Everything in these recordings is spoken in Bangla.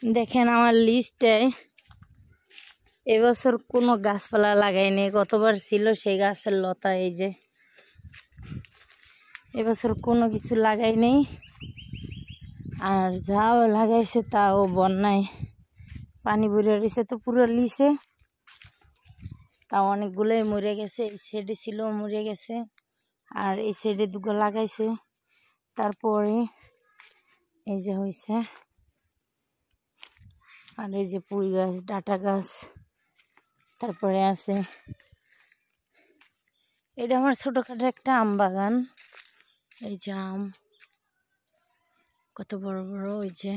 দেখেন আমার লিস্টে এবছর কোনো গাছপালা লাগাইনি, গতবার ছিল সেই গাছের লতা। এই যে এবছর কোনো কিছু লাগাইনি, আর যাও লাগাইছে তাও বন্যায় পানি ভরে রয়েছে, তো পুরো লিছে, তাও অনেকগুলোই মরে গেছে। এই সাইডে ছিল মরে গেছে, আর এই সাইডে দুটো লাগাইছে। তারপরে এই যে হয়েছে, আর এই যে পুঁই গাছ, ডাটা গাছ, তারপরে আছে এটা আমার ছোটখাটো একটা আম বাগান। এই যে আম কত বড় বড়, ওই যে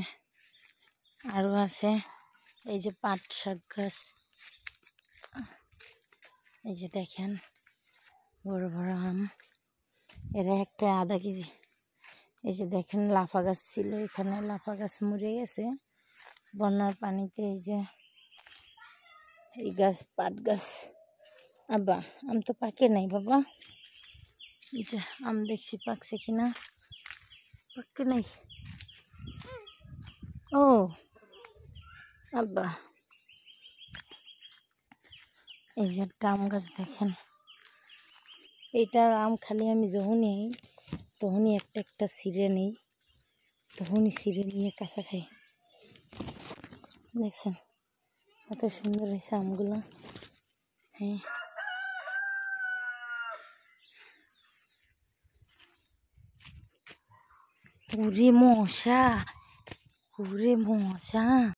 আরো আছে, এই যে পাট শাক গাছ, এই যে দেখেন বড় বড় আম, এরা একটা আধা কেজি। এই যে দেখেন লাফা গাছ ছিল এখানে, লাফা গাছ মরে গেছে বন্যার পানিতে। এই যে এই গাছ পাট গাছ। আব্বা আম তো পাকে নাই বাবা, এই যে আম দেখছি পাকছে কিনা, পাকে নাই। ও আব্বা, এই যে একটা আম গাছ দেখেন, এইটার আম খালি আমি যখনই তখনই একটা একটা ছিঁড়ে নিই, তখনই ছিঁড়ে নিয়ে কাঁচা খাই। দেখছেন কত সুন্দর হয়েছে আমগুলো। হ্যাঁ, ওরে মশা, ওরে মশা।